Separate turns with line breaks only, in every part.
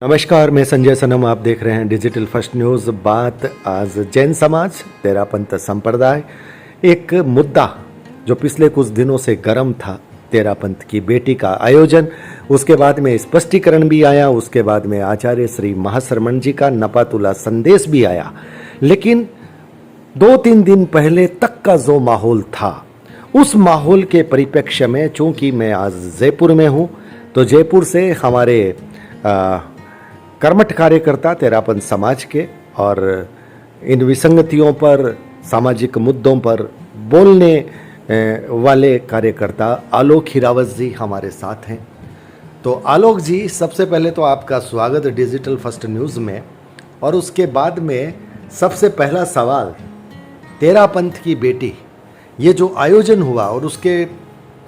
नमस्कार, मैं संजय सनम। आप देख रहे हैं डिजिटल फर्स्ट न्यूज़। बात आज जैन समाज तेरापंथ संप्रदाय, एक मुद्दा जो पिछले कुछ दिनों से गर्म था, तेरापंथ की बेटी का आयोजन, उसके बाद में स्पष्टीकरण भी आया, उसके बाद में आचार्य श्री महाश्रमण जी का नपातुला संदेश भी आया। लेकिन 2-3 दिन पहले तक का जो माहौल था, उस माहौल के परिप्रेक्ष्य में, चूंकि मैं आज जयपुर में हूँ, तो जयपुर से हमारे कर्मठ कार्यकर्ता तेरापंथ समाज के और इन विसंगतियों पर, सामाजिक मुद्दों पर बोलने वाले कार्यकर्ता आलोक हिरावत जी हमारे साथ हैं। तो आलोक जी, सबसे पहले तो आपका स्वागत डिजिटल फर्स्ट न्यूज़ में। और उसके बाद में सबसे पहला सवाल, तेरापंथ की बेटी, ये जो आयोजन हुआ और उसके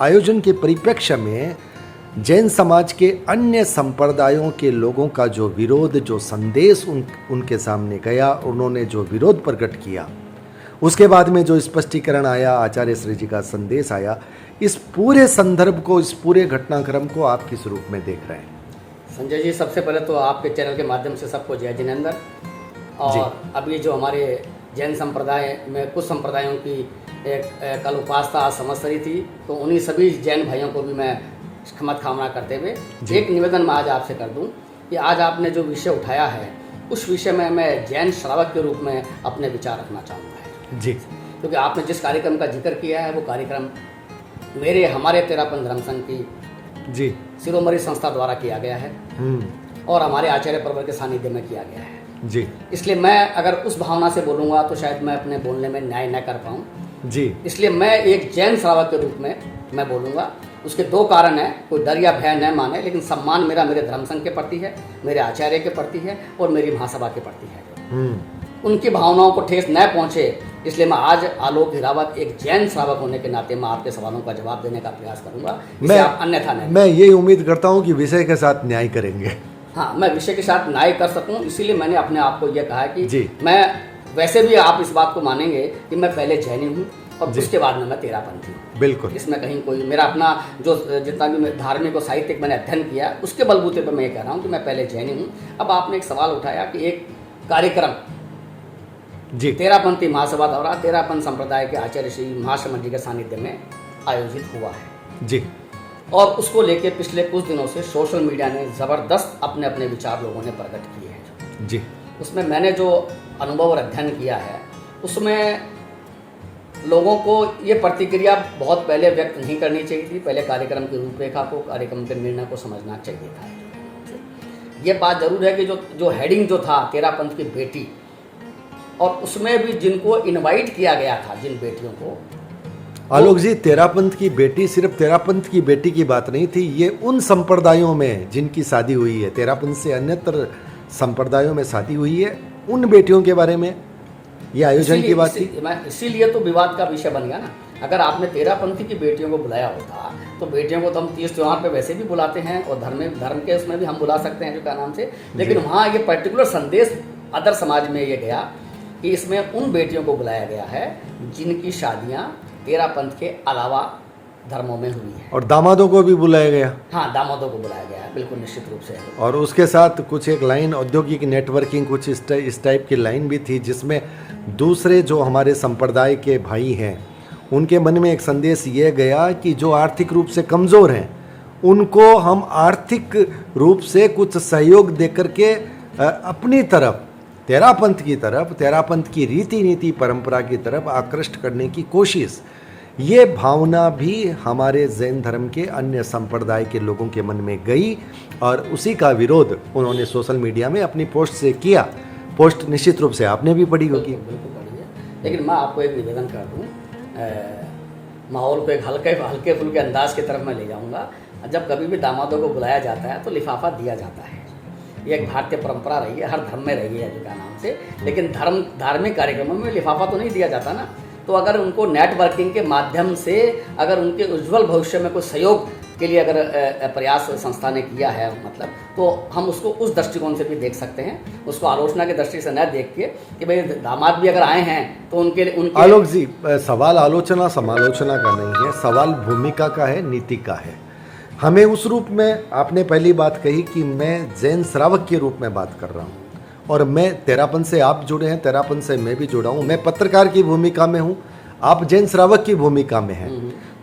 आयोजन के परिप्रेक्ष्य में जैन समाज के अन्य संप्रदायों के लोगों का जो विरोध, जो संदेश उनके सामने गया, उन्होंने जो विरोध प्रकट किया, उसके बाद में जो स्पष्टीकरण आया, आचार्य श्री जी का संदेश आया, इस पूरे संदर्भ को, इस पूरे घटनाक्रम को आप किस रूप में देख रहे हैं?
संजय जी, सबसे पहले तो आपके चैनल के माध्यम से सबको जय जिनेंद्र। और अब ये जो हमारे जैन संप्रदाय में कुछ संप्रदायों की एक कल उपासना समझ थी, तो उन्हीं सभी जैन भाइयों को भी मैं क्षमा कामना करते हुए एक निवेदन मैं आज आपसे कर दूं कि आज आपने जो विषय उठाया है, उस विषय में मैं जैन श्रावक के रूप में अपने विचार रखना चाहूँगा जी। क्योंकि आपने जिस कार्यक्रम का जिक्र किया है, वो कार्यक्रम हमारे तेरापंथ धर्म संघ की जी शिरोमणि संस्था द्वारा किया गया है और हमारे आचार्य परिवार के सानिध्य में किया गया है जी। इसलिए मैं अगर उस भावना से बोलूँगा तो शायद मैं अपने बोलने में न्याय न कर पाऊँ जी। इसलिए मैं एक जैन श्रावक के रूप में मैं बोलूँगा। उसके दो कारण हैं, कोई डर या भय न माने, लेकिन सम्मान मेरा मेरे धर्म संघ के प्रति है, मेरे आचार्य के प्रति है और मेरी महासभा के प्रति है। उनकी भावनाओं को ठेस न पहुंचे, इसलिए मैं आज आलोक हिरावत एक जैन श्रावक होने के नाते मैं आपके सवालों का जवाब देने का प्रयास करूंगा। आप अन्यथा नहीं।
मैं ये उम्मीद करता हूँ कि विषय के साथ न्याय करेंगे।
हाँ, मैं विषय के साथ न्याय कर सकूँ, इसीलिए मैंने अपने आप को यह कहा कि मैं, वैसे भी आप इस बात को मानेंगे कि मैं पहले जैनी हूँ और उसके बाद में मैं तेरापंथी हूँ। बिल्कुल, इसमें कहीं कोई मेरा अपना जो जितना भी धार्मिक और साहित्यिक मैंने अध्ययन किया, उसके बलबूते पर मैं ये कह रहा हूँ कि मैं पहले जैनी हूँ। अब आपने एक सवाल उठाया कि एक कार्यक्रम जी तेरापंथी महासभा द्वारा तेरापंथ संप्रदाय के आचार्य श्री महाश्रमण जी के सानिध्य में आयोजित हुआ है जी। और उसको लेके पिछले कुछ दिनों से सोशल मीडिया ने ज़बरदस्त अपने अपने विचार लोगों ने प्रकट किए हैं जी। उसमें मैंने जो अनुभव और अध्ययन किया है, उसमें लोगों को ये प्रतिक्रिया बहुत पहले व्यक्त नहीं करनी चाहिए थी। पहले कार्यक्रम की रूपरेखा को, कार्यक्रम के निर्णय को समझना चाहिए था। ये बात जरूर है कि जो हेडिंग जो था तेरापंथ की बेटी, और उसमें भी जिनको इनवाइट किया गया था, जिन बेटियों को,
आलोक जी, तेरापंथ की बेटी सिर्फ तेरापंथ की बेटी की बात नहीं थी, ये उन संप्रदायों में जिनकी शादी हुई है, तेरापंथ से अन्यत्र संप्रदायों में शादी हुई है, उन बेटियों के बारे में ये आयोजन की बात थी।
इसीलिए तो विवाद का विषय बन गया ना। अगर आपने तेरापंथी की बेटियों को बुलाया होता, तो बेटियों को तो हम तीज त्योहार पे वैसे भी बुलाते हैं और धर्म के उसमें भी हम बुला सकते हैं, जो क्या नाम से, लेकिन वहाँ ये पर्टिकुलर संदेश अदर समाज में ये गया कि इसमें उन बेटियों को बुलाया गया है जिनकी शादियाँ तेरापंथ के अलावा धर्मों में हुई है।
और दामादों को भी बुलाया गया।
हाँ, दामादों को बुलाया गया है, बिल्कुल निश्चित रूप से।
और उसके साथ कुछ एक लाइन औद्योगिक नेटवर्किंग, कुछ इस टाइप की लाइन भी थी, जिसमें दूसरे जो हमारे संप्रदाय के भाई हैं, उनके मन में एक संदेश ये गया कि जो आर्थिक रूप से कमज़ोर हैं, उनको हम आर्थिक रूप से कुछ सहयोग देकर के अपनी तरफ, तेरापंथ की तरफ, तेरापंथ की रीति नीति परंपरा की तरफ आकृष्ट करने की कोशिश। ये भावना भी हमारे जैन धर्म के अन्य संप्रदाय के लोगों के मन में गई और उसी का विरोध उन्होंने सोशल मीडिया में अपनी पोस्ट से किया। पोस्ट निश्चित रूप से आपने भी पढ़ी होगी।
बिल्कुल पढ़ी है, लेकिन मैं आपको एक निवेदन कर दूँ, माहौल को एक हल्के फुल्के अंदाज की तरफ मैं ले जाऊँगा। जब कभी भी दामादों को बुलाया जाता है तो लिफाफा दिया जाता है। ये एक भारतीय परंपरा रही है, हर धर्म में रही है, जो क्या नाम से, लेकिन धार्मिक कार्यक्रमों में लिफाफा तो नहीं दिया जाता ना। तो अगर उनको नेटवर्किंग के माध्यम से, अगर उनके उज्जवल भविष्य में कोई सहयोग के लिए अगर प्रयास संस्था ने किया है, मतलब, तो हम उसको उस दृष्टिकोण से भी देख सकते हैं। उसको आलोचना की दृष्टि से न देख के कि भाई दामाद भी अगर आए हैं तो उनके
आलोक जी, सवाल आलोचना समालोचना का नहीं है, सवाल भूमिका का है, नीति का है। हमें उस रूप में, आपने पहली बात कही कि मैं जैन श्रावक के रूप में बात कर रहा हूँ, और मैं तेरापन से आप जुड़े हैं, तेरापन से मैं भी जुड़ा हूँ, मैं पत्रकार की भूमिका में हूँ, आप जैन श्रावक की भूमिका में हैं।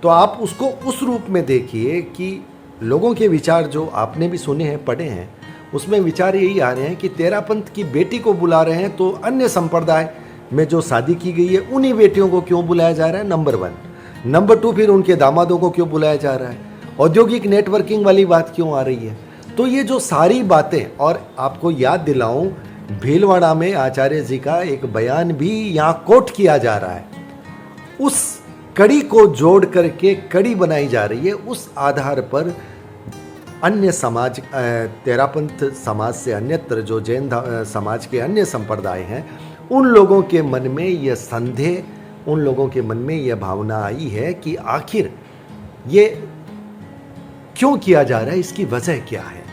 तो आप उसको उस रूप में देखिए कि लोगों के विचार जो आपने भी सुने हैं, पढ़े हैं, उसमें विचार यही आ रहे हैं कि तेरापंथ की बेटी को बुला रहे हैं तो अन्य संप्रदाय में जो शादी की गई है उन्हीं बेटियों को क्यों बुलाया जा रहा है, नंबर 1। नंबर 2, फिर उनके दामादों को क्यों बुलाया जा रहा है, औद्योगिक नेटवर्किंग वाली बात क्यों आ रही है। तो ये जो सारी बातें, और आपको याद दिलाऊं, भीलवाड़ा में आचार्य जी का एक बयान भी यहाँ कोट किया जा रहा है, उस कड़ी को जोड़ करके कड़ी बनाई जा रही है। उस आधार पर अन्य समाज, तेरापंथ समाज से अन्यत्र जो जैन समाज के अन्य संप्रदाय हैं, उन लोगों के मन में यह संदेह, उन लोगों के मन में यह भावना आई है कि आखिर ये क्यों किया जा रहा है, इसकी वजह क्या है।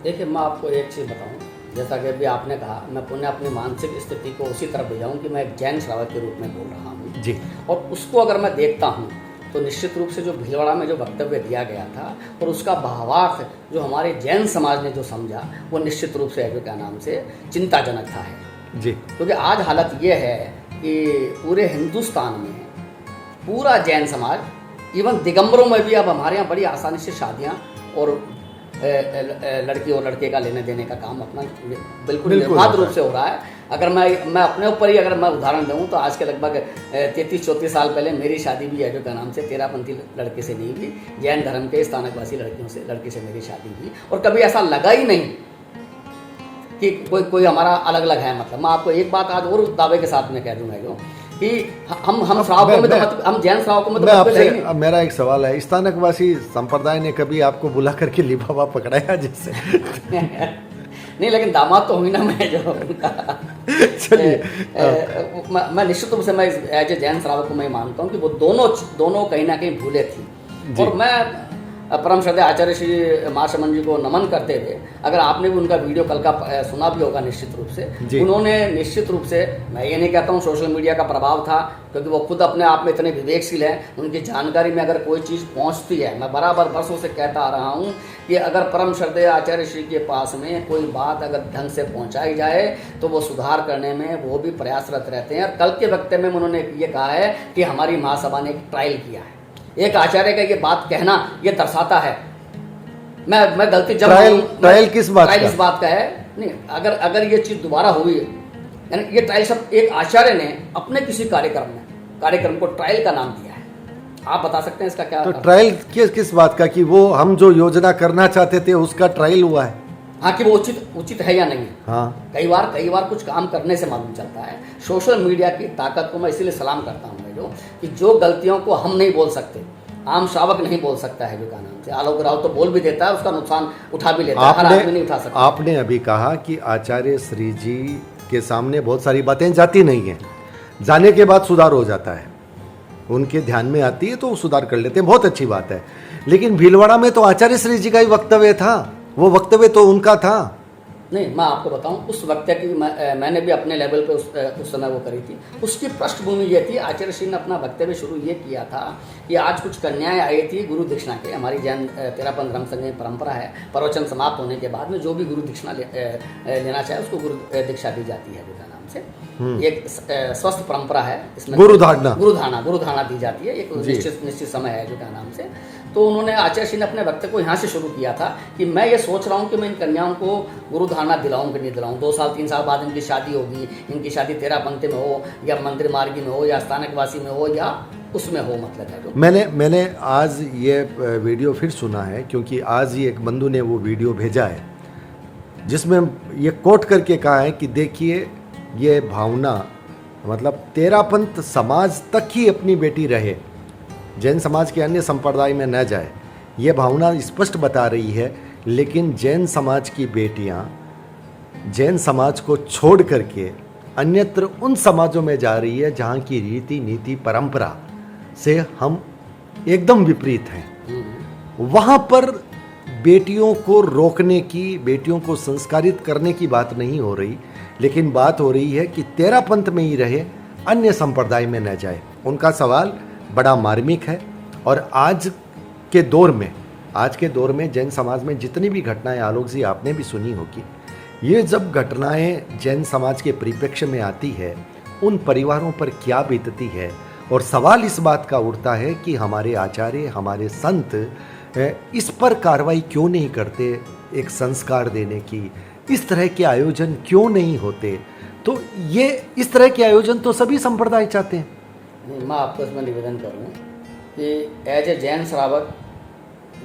देखिए, मैं आपको एक चीज़ बताऊं, जैसा कि अभी आपने कहा, मैं पुनः अपनी मानसिक स्थिति को उसी तरफ ले जाऊं कि मैं एक जैन श्रावक के रूप में बोल रहा हूं
जी।
और उसको अगर मैं देखता हूं तो निश्चित रूप से जो भीलवाड़ा में जो वक्तव्य दिया गया था और उसका भावार्थ जो हमारे जैन समाज ने जो समझा, वो निश्चित रूप से क्या नाम से चिंताजनक था है
जी।
क्योंकि आज हालत ये है कि पूरे हिंदुस्तान में पूरा जैन समाज, इवन दिगंबरों में भी अब हमारे यहाँ बड़ी आसानी से शादियाँ और लड़की और लड़के का लेने देने का काम अपना बिल्कुल निर्बाध रूप से हो रहा है। अगर मैं अपने ऊपर ही अगर मैं उदाहरण दूँ तो आज के लगभग 33-34 साल पहले मेरी शादी भी है जो क्या नाम से तेरापंथी लड़के से नहीं हुई, जैन धर्म के स्थानकवासी लड़की से मेरी शादी हुई, और कभी ऐसा लगा ही नहीं कि कोई हमारा अलग अलग है। मतलब मैं आपको एक बात आज और दावे के साथ में कह दूंगा जो कि हम श्रावकों में तो हम जैन श्रावकों में तो
आपसे मेरा एक सवाल है, स्थानकवासी संप्रदाय ने कभी आपको बुला करके लिबावा पकड़ाया जैसे?
नहीं, लेकिन दामाद तो हुई ना मैं जो उनका।
चलिए,
मैं निश्चित रूप से मैं एज ए जैन श्रावक को मैं मानता हूँ कि वो दोनों कहीं ना कहीं भूले थी। और मैं परम श्रद्धेय आचार्य श्री महाशमन जी को नमन करते हुए, अगर आपने भी उनका वीडियो कल का सुना भी होगा निश्चित रूप से, उन्होंने निश्चित रूप से, मैं ये नहीं कहता हूँ सोशल मीडिया का प्रभाव था, क्योंकि वो खुद अपने आप में इतने विवेकशील हैं, उनकी जानकारी में अगर कोई चीज़ पहुँचती है, मैं बराबर वर्षों से कहता आ रहा हूँ कि अगर परम श्रद्धेय आचार्य श्री के पास में कोई बात अगर ढंग से पहुँचाई जाए तो वो सुधार करने में वो भी प्रयासरत रहते हैं। और कल के वक्तव्य में उन्होंने ये कहा है कि हमारी महासभा ने एक ट्रायल किया है। एक आचार्य का ये बात कहना ये दर्शाता है, मैं गलती जब
ट्रायल किस बात
ट्रायल इस बात का है नहीं, अगर ये चीज दोबारा हुई है, यानी ये ट्रायल सब एक आचार्य ने अपने किसी कार्यक्रम को ट्रायल का नाम दिया है। आप बता सकते हैं इसका क्या?
तो ट्रायल किस बात का, कि वो हम जो योजना करना चाहते थे उसका ट्रायल हुआ है?
हाँ, कि वो उचित है या नहीं।
हाँ,
कई बार कुछ काम करने से मालूम चलता है। सोशल मीडिया की ताकत को मैं इसीलिए सलाम करता हूँ कि जो गलतियों को हम नहीं बोल सकते, आम श्रावक नहीं बोल सकता है, जो का नाम से आलोक राव तो बोल भी देता है, उसका नुकसान उठा भी लेता है, हर आदमी नहीं उठा सकता।
आपने अभी कहा कि आचार्य श्री जी के सामने बहुत सारी बातें जाती नहीं हैं, जाने के बाद सुधार हो जाता है, उनके ध्यान में आती है तो वो सुधार कर लेते हैं, बहुत अच्छी बात है। लेकिन भीलवाड़ा में तो आचार्य श्री जी का ही वक्तव्य था, वो वक्तव्य तो उनका था।
नहीं, मैं आपको बताऊं, उस वक्त की मैंने भी अपने लेवल पे उस समय वो करी थी। उसकी पृष्ठभूमि ये थी, आचार्य श्री ने अपना वक्तव्य शुरू ये किया था कि आज कुछ कन्याएं आई थी गुरु दीक्षिणा के, हमारी जैन तेरापंथ धर्म संघ में परंपरा है, प्रवचन समाप्त होने के बाद में जो भी गुरु दीक्षिणा लेना चाहे उसको गुरु दीक्षा दी जाती है, जो नाम से एक स्वस्थ परंपरा है, इसमें गुरुधारणा दी जाती है, एक निश्चित समय है, जो क्या नाम से। तो उन्होंने आचार्य श्री ने अपने वक्तव्य को यहाँ से शुरू किया था कि मैं ये सोच रहा हूँ कि मैं इन कन्याओं को गुरुधारणा दिलाऊं कि नहीं दिलाऊं। 2 साल 3 साल बाद इनकी शादी होगी, इनकी शादी तेरापंथी में हो या मंदिर मार्गी में हो या स्थानकवासी में हो या उसमें हो, मतलब है जो
मैंने आज ये वीडियो फिर सुना है, क्योंकि आज ही एक बंधु ने वो वीडियो भेजा है जिसमें ये कोट करके कहा है कि देखिए ये भावना, मतलब तेरापंथ समाज तक ही अपनी बेटी रहे, जैन समाज के अन्य संप्रदाय में न जाए, ये भावना स्पष्ट बता रही है। लेकिन जैन समाज की बेटियां जैन समाज को छोड़ करके अन्यत्र उन समाजों में जा रही है जहाँ की रीति नीति परंपरा से हम एकदम विपरीत हैं। वहाँ पर बेटियों को रोकने की, बेटियों को संस्कारित करने की बात नहीं हो रही, लेकिन बात हो रही है कि तेरापंथ में ही रहे, अन्य संप्रदाय में न जाए। उनका सवाल बड़ा मार्मिक है और आज के दौर में आज के दौर में जैन समाज में जितनी भी घटनाएं आलोक जी आपने भी सुनी होगी, ये जब घटनाएं जैन समाज के परिप्रेक्ष्य में आती है उन परिवारों पर क्या बीतती है। और सवाल इस बात का उठता है कि हमारे आचार्य, हमारे संत इस पर कार्रवाई क्यों नहीं करते, एक संस्कार देने की, इस तरह के आयोजन क्यों नहीं होते। तो ये इस तरह के आयोजन तो सभी संप्रदाय चाहते हैं।
नहीं, मैं आपको इसमें निवेदन करूँ कि एज ए जैन श्रावक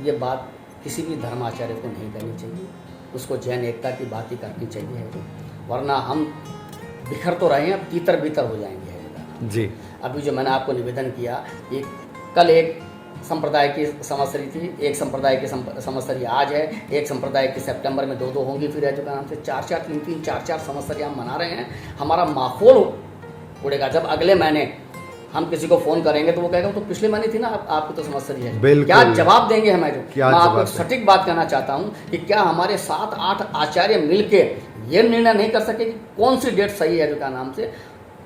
ये बात किसी भी धर्माचार्य को नहीं करनी चाहिए, उसको जैन एकता की बात ही करनी चाहिए है, वरना हम बिखर तो रहे हैं, अब तीतर बीतर हो जाएंगे है
जी।
अभी जो मैंने आपको निवेदन किया कि कल एक संप्रदाय की समस्तरी थी, एक संप्रदाय की समस्तरी आज है, एक संप्रदाय की सितंबर में 2-2 होंगी, फिर है जो का नाम से 4-4, 3-3, 4-4 समस्तरी हम मना रहे हैं। हमारा माहौल उड़ेगा। जब अगले महीने हम किसी को फोन करेंगे तो वो कहेगा तो पिछले महीने थी ना, आपकी तो समस्या है, क्या जवाब देंगे हमें? जो मैं आपको सटीक बात कहना चाहता हूँ कि क्या हमारे 7-8 आचार्य मिलके ये निर्णय नहीं कर सके कि कौन सी डेट सही है जो का नाम से।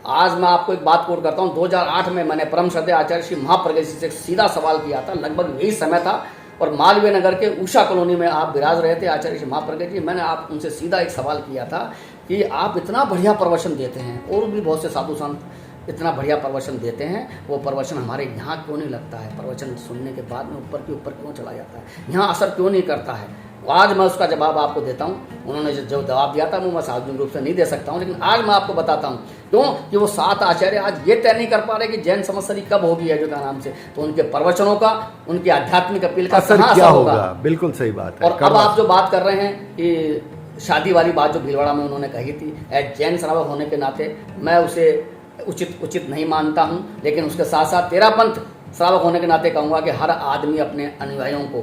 आज मैं आपको एक बात कोट करता हूँ, 2008 में मैंने परम श्रद्धेय आचार्य श्री महाप्रज्ञ जी से एक सीधा सवाल किया था, लगभग यही समय था, और मालवीय नगर के उषा कॉलोनी में आप विराज रहे थे आचार्य श्री महाप्रज्ञ जी। मैंने आप उनसे सीधा एक सवाल किया था कि आप इतना बढ़िया प्रवचन देते हैं और भी बहुत से साधु संत इतना बढ़िया प्रवचन देते हैं, वो प्रवचन हमारे यहाँ क्यों नहीं लगता है? प्रवचन सुनने के बाद में ऊपर के ऊपर क्यों चला जाता है? यहाँ असर क्यों नहीं करता है? आज मैं उसका जवाब आपको देता हूँ। उन्होंने जो जवाब दिया था वो मैं सार्वजनिक रूप से नहीं दे सकता हूँ, लेकिन आज मैं आपको बताता हूँ क्यों कि वो 7 आचार्य आज ये तय नहीं कर पा रहे कि जैन संवत्सरी कब होगी है जो का नाम से। तो उनके प्रवचनों का, उनकी आध्यात्मिक अपील का
असर क्या होगा? बिल्कुल सही बात है।
और अब आप जो बात कर रहे हैं कि शादी वाली बात जो भीलवाड़ा में उन्होंने कही थी, एज जैन श्रावक होने के नाते मैं उसे उचित नहीं मानता हूं, लेकिन उसके साथ साथ तेरापंथ श्रावक होने के नाते कहूँगा कि हर आदमी अपने अनुयायियों को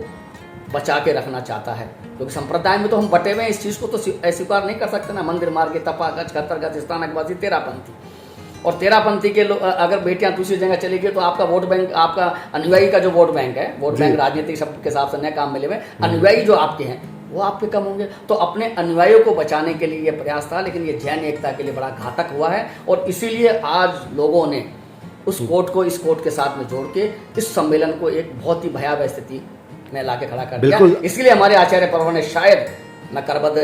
बचा के रखना चाहता है, क्योंकि संप्रदाय में तो हम बटे हुए हैं, इस चीज़ को तो स्वीकार नहीं कर सकते ना। मंदिर मार्ग के तपा गज खतर गज स्थानकवासी तेरापंथी, और तेरापंथी के अगर बेटियां दूसरी जगह चली गई तो आपका वोट बैंक, आपका अनुयायी का जो वोट बैंक है, वोट बैंक राजनीतिक शब्द के हिसाब से नए काम मिले हुए, अनुयायी जो आपके हैं वो आपके कम होंगे। तो अपने अनुयायियों को बचाने के लिए ये प्रयास था, लेकिन ये जैन एकता के लिए बड़ा घातक हुआ है, और इसीलिए आज लोगों ने उस कोर्ट को इस कोर्ट के साथ में जोड़ के इस सम्मेलन को एक बहुत ही भयावह स्थिति में ला के खड़ा कर दिया। इसलिए हमारे आचार्य पर्व ने शायद मैं करबद्ध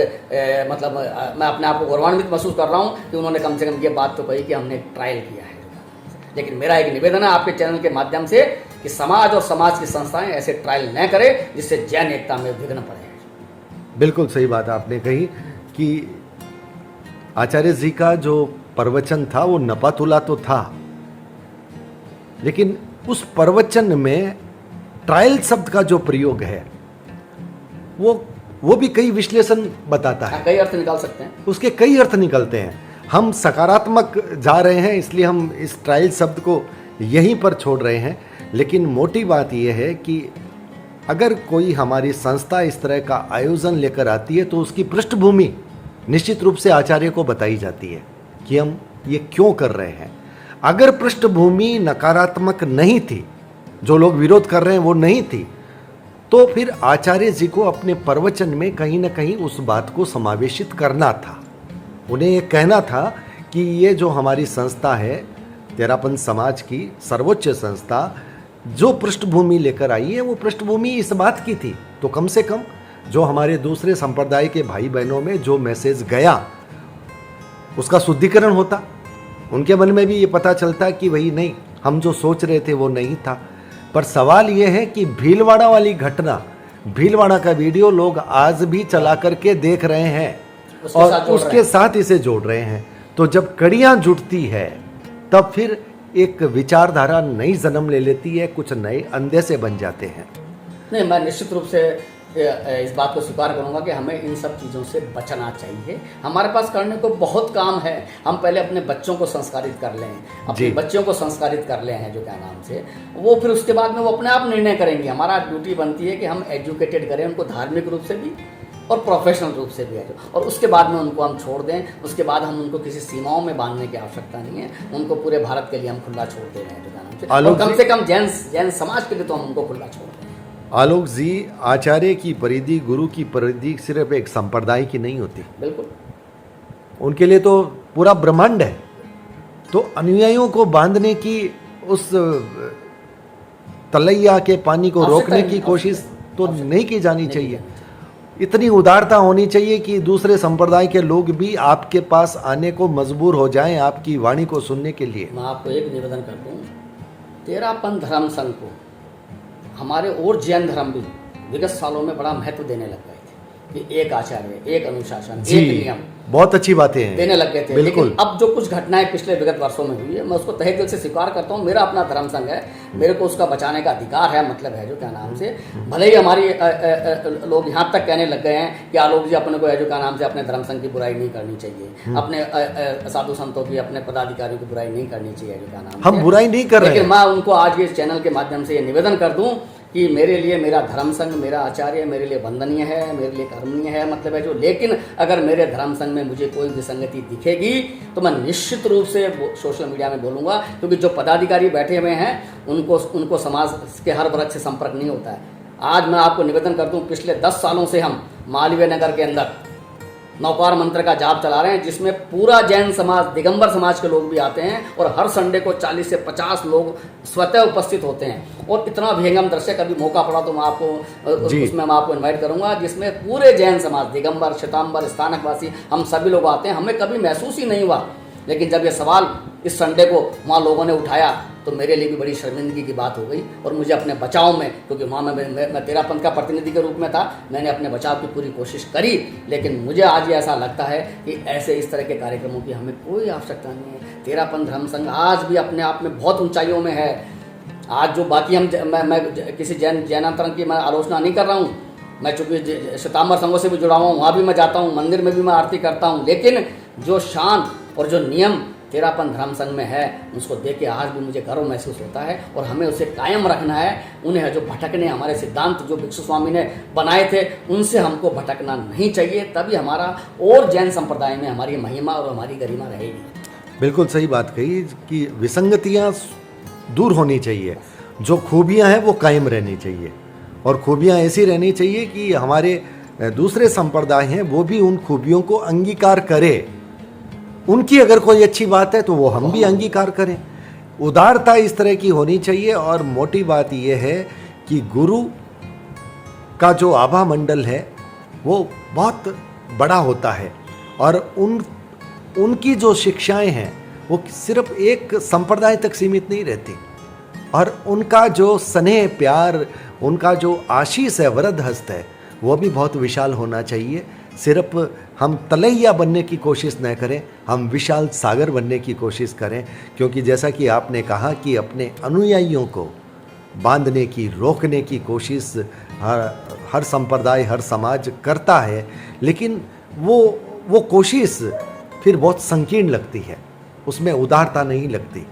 मतलब मैं अपने आप को गौरवान्वित महसूस कर रहा हूँ कि उन्होंने कम से कम ये बात तो कही कि हमने ट्रायल किया है। लेकिन मेरा एक निवेदन है आपके चैनल के माध्यम से कि समाज और समाज की संस्थाएं ऐसे ट्रायल न करें जिससे जैन एकता में विघ्न पड़े।
बिल्कुल सही बात आपने कही कि आचार्य जी का जो प्रवचन था वो नपातुला तो था, लेकिन उस प्रवचन में ट्रायल शब्द का जो प्रयोग है वो भी कई विश्लेषण बताता है,
कई अर्थ निकाल सकते हैं,
उसके कई अर्थ निकलते हैं। हम सकारात्मक जा रहे हैं इसलिए हम इस ट्रायल शब्द को यहीं पर छोड़ रहे हैं, लेकिन मोटी बात यह है कि अगर कोई हमारी संस्था इस तरह का आयोजन लेकर आती है तो उसकी पृष्ठभूमि निश्चित रूप से आचार्य को बताई जाती है कि हम ये क्यों कर रहे हैं। अगर पृष्ठभूमि नकारात्मक नहीं थी, जो लोग विरोध कर रहे हैं वो नहीं थी, तो फिर आचार्य जी को अपने प्रवचन में कहीं ना कहीं उस बात को समावेशित करना था। उन्हें ये कहना था कि ये जो हमारी संस्था है, तेरापंथ समाज की सर्वोच्च संस्था, जो पृष्ठभूमि लेकर आई है वो पृष्ठभूमि इस बात की थी, तो कम से कम जो हमारे दूसरे संप्रदाय के भाई बहनों में जो मैसेज गया उसका शुद्धिकरण होता, उनके मन में भी ये पता चलता कि वही नहीं, हम जो सोच रहे थे वो नहीं था। पर सवाल ये है कि भीलवाड़ा वाली घटना, भीलवाड़ा का वीडियो लोग आज भी चला करके देख रहे हैं और उसके साथ इसे जोड़ रहे हैं। तो जब कड़ियां जुड़ती है तब फिर एक विचारधारा नई जन्म ले लेती है, कुछ नए अंधे से बन जाते हैं।
नहीं, मैं निश्चित रूप से इस बात को स्वीकार करूंगा कि हमें इन सब चीज़ों से बचना चाहिए। हमारे पास करने को बहुत काम है। हम पहले अपने बच्चों को संस्कारित कर लें, अपने बच्चों को संस्कारित कर ले हैं जो क्या नाम से, वो फिर उसके बाद में वो अपने आप निर्णय करेंगे। हमारा ड्यूटी बनती है कि हम एजुकेटेड करें उनको, धार्मिक रूप से भी और प्रोफेशनल रूप से भी है, और उसके बाद में उनको हम छोड़ दें। उसके बाद हम उनको किसी सीमाओं में बांधने की आवश्यकता नहीं है, उनको पूरे भारत के लिए हम खुला छोड़ दे रहे हैं जो क्या नाम से, और कम से कम जैन समाज के लिए तो हम उनको खुला छोड़ दें।
आलोक जी, आचार्य की परिधि, गुरु की परिधि सिर्फ एक संप्रदाय की नहीं होती,
बिल्कुल
उनके लिए तो पूरा ब्रह्मांड है। तो अनुयायियों को बांधने की, उस तलैया के पानी को रोकने की कोशिश तो नहीं की जानी चाहिए। इतनी उदारता होनी चाहिए कि दूसरे संप्रदाय के लोग भी आपके पास आने को मजबूर हो जाएं आपकी वाणी को सुनने के लिए।
मैं आपको एक निवेदन कर दूँ, तेरापन धर्म संघ को हमारे और जैन धर्म भी विगत सालों में बड़ा महत्व देने लग गए थे कि एक आचार्य, एक अनुशासन, एक नियम,
बहुत अच्छी बातें हैं,
देने लग गए थे।
बिल्कुल।
लेकिन अब जो कुछ घटनाएं पिछले विगत वर्षों में हुई है, मैं उसको तहे दिल से स्वीकार करता हूँ। मेरा अपना धर्म संघ है, मेरे को उसका बचाने का अधिकार है, मतलब है जो क्या नाम से, भले ही हमारी लोग यहाँ तक कहने लग गए हैं कि आलोक जी अपने को है जो क्या नाम से अपने धर्म संघ की बुराई नहीं करनी चाहिए, अपने साधु संतों की, अपने पदाधिकारियों की बुराई नहीं करनी चाहिए जो क्या नाम,
हम बुराई नहीं कर रहे हैं।
लेकिन मैं उनको आज ये चैनल के माध्यम से ये निवेदन कर दूं कि मेरे लिए मेरा धर्म संघ, मेरा आचार्य मेरे लिए वंदनीय है, मेरे लिए कर्मनीय है, मतलब है जो, लेकिन अगर मेरे धर्म संघ में मुझे कोई विसंगति दिखेगी तो मैं निश्चित रूप से सोशल मीडिया में बोलूँगा, क्योंकि जो पदाधिकारी बैठे हुए हैं उनको समाज के हर वर्ग से संपर्क नहीं होता है। आज मैं आपको निवेदन कर दूँ, पिछले 10 सालों से हम मालवीय नगर के अंदर नौकार मंत्र का जाप चला रहे हैं, जिसमें पूरा जैन समाज, दिगंबर समाज के लोग भी आते हैं और हर संडे को 40 से 50 लोग स्वतः उपस्थित होते हैं। और इतना विहंगम दृश्य, कभी मौका पड़ा तो मैं आपको उसमें मैं आपको इनवाइट करूंगा, जिसमें पूरे जैन समाज, दिगंबर, श्वेतांबर, स्थानकवासी, हम सभी लोग आते हैं। हमें कभी महसूस ही नहीं हुआ, लेकिन जब ये सवाल इस संडे को वहाँ लोगों ने उठाया तो मेरे लिए भी बड़ी शर्मिंदगी की बात हो गई। और मुझे अपने बचाव में, क्योंकि वहाँ मैं तेरापंथ का प्रतिनिधि के रूप में था, मैंने अपने बचाव की पूरी कोशिश करी, लेकिन मुझे आज ये ऐसा लगता है कि ऐसे इस तरह के कार्यक्रमों की हमें कोई आवश्यकता नहीं है। तेरापंथ धर्म संघ आज भी अपने आप में बहुत ऊंचाइयों में है। आज जो बाकी मैं किसी जैनांतरण की मैं आलोचना नहीं कर रहा हूँ, मैं चूँकि श्वेतांबर संघों से भी जुड़ा हुआ हूँ, वहाँ भी मैं जाता हूँ, मंदिर में भी मैं आरती करता हूँ, लेकिन जो शान और जो नियम तेरापन धर्म संघ में है, उसको देख के आज भी मुझे गर्व महसूस होता है और हमें उसे कायम रखना है। उन्हें जो भटकने, हमारे सिद्धांत जो भिक्षु स्वामी ने बनाए थे, उनसे हमको भटकना नहीं चाहिए, तभी हमारा और जैन संप्रदाय में हमारी महिमा और हमारी गरिमा रहेगी।
बिल्कुल सही बात कही कि विसंगतियाँ दूर होनी चाहिए, जो खूबियाँ हैं वो कायम रहनी चाहिए, और खूबियाँ ऐसी रहनी चाहिए कि हमारे दूसरे संप्रदाय हैं वो भी उन खूबियों को अंगीकार करे। उनकी अगर कोई अच्छी बात है तो वो हम भी अंगीकार करें। उदारता इस तरह की होनी चाहिए। और मोटी बात यह है कि गुरु का जो आभा मंडल है वो बहुत बड़ा होता है, और उनकी जो शिक्षाएं हैं वो सिर्फ एक संप्रदाय तक सीमित नहीं रहती, और उनका जो स्नेह प्यार, उनका जो आशीष है, वरद हस्त है, वो भी बहुत विशाल होना चाहिए। सिर्फ हम तलैया बनने की कोशिश न करें, हम विशाल सागर बनने की कोशिश करें, क्योंकि जैसा कि आपने कहा कि अपने अनुयायियों को बांधने की, रोकने की कोशिश हर संप्रदाय, हर समाज करता है, लेकिन वो कोशिश फिर बहुत संकीर्ण लगती है, उसमें उदारता नहीं लगती।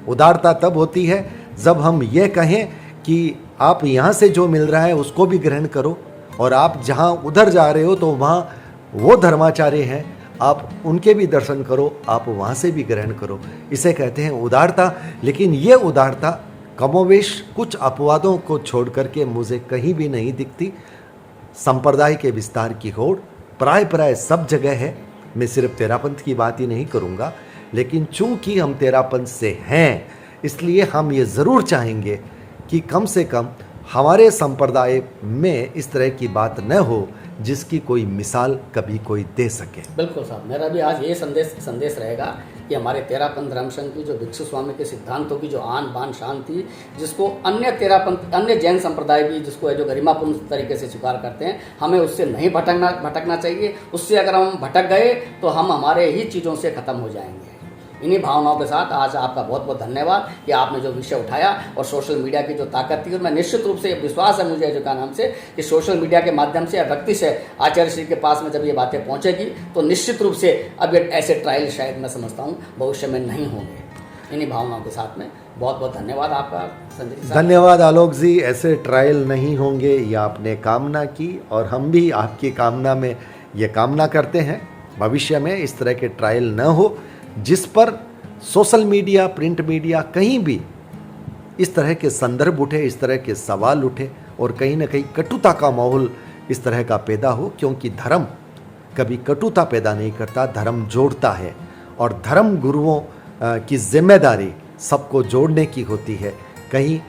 उदारता तब होती है जब हम ये कहें कि आप यहाँ से जो मिल रहा है उसको भी ग्रहण करो, और आप जहाँ उधर जा रहे हो तो वहाँ वो धर्माचार्य हैं, आप उनके भी दर्शन करो, आप वहाँ से भी ग्रहण करो। इसे कहते हैं उदारता। लेकिन ये उदारता कमोवेश कुछ अपवादों को छोड़ करके मुझे कहीं भी नहीं दिखती। संप्रदाय के विस्तार की होड़ प्राय सब जगह है। मैं सिर्फ तेरापंथ की बात ही नहीं करूँगा, लेकिन चूंकि हम तेरापंथ से हैं, इसलिए हम ये ज़रूर चाहेंगे कि कम से कम हमारे संप्रदाय में इस तरह की बात न हो जिसकी कोई मिसाल कभी कोई दे सके।
बिल्कुल साहब, मेरा भी आज ये संदेश रहेगा कि हमारे तेरापंथ धर्म संघ की जो भिक्षु स्वामी के सिद्धांतों की जो आन बान शान थी, जिसको अन्य जैन संप्रदाय भी जिसको है जो गरिमापूर्ण तरीके से स्वीकार करते हैं, हमें उससे नहीं भटकना चाहिए। उससे अगर हम भटक गए तो हम हमारे ही चीज़ों से ख़त्म हो जाएंगे। इन्हीं भावनाओं के साथ आज आपका बहुत बहुत धन्यवाद कि आपने जो विषय उठाया और सोशल मीडिया की जो ताकत थी, और मैं निश्चित रूप से विश्वास है मुझे जो का नाम से कि सोशल मीडिया के माध्यम से या व्यक्ति से आचार्य श्री के पास में जब ये बातें पहुंचेगी तो निश्चित रूप से अब ये ऐसे ट्रायल शायद मैं समझता हूँ भविष्य में नहीं होंगे। इन्हीं भावनाओं के साथ में बहुत बहुत धन्यवाद आपका संजय जी।
धन्यवाद आलोक जी। ऐसे ट्रायल नहीं होंगे ये आपने कामना की, और हम भी आपकी कामना में ये कामना करते हैं भविष्य में इस तरह के ट्रायल न हो, जिस पर सोशल मीडिया, प्रिंट मीडिया, कहीं भी इस तरह के संदर्भ उठे, इस तरह के सवाल उठे, और कहीं ना कहीं कटुता का माहौल इस तरह का पैदा हो। क्योंकि धर्म कभी कटुता पैदा नहीं करता, धर्म जोड़ता है, और धर्म गुरुओं की जिम्मेदारी सबको जोड़ने की होती है। कहीं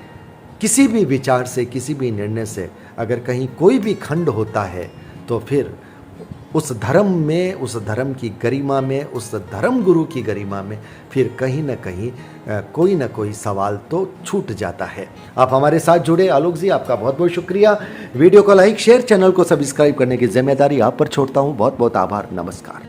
किसी भी विचार से, किसी भी निर्णय से अगर कहीं कोई भी खंड होता है तो फिर उस धर्म में, उस धर्म की गरिमा में, उस धर्म गुरु की गरिमा में फिर कहीं ना कहीं कोई ना कोई सवाल तो छूट जाता है। आप हमारे साथ जुड़े, आलोक जी आपका बहुत बहुत शुक्रिया। वीडियो को लाइक शेयर, चैनल को सब्सक्राइब करने की जिम्मेदारी आप पर छोड़ता हूँ। बहुत बहुत आभार, नमस्कार।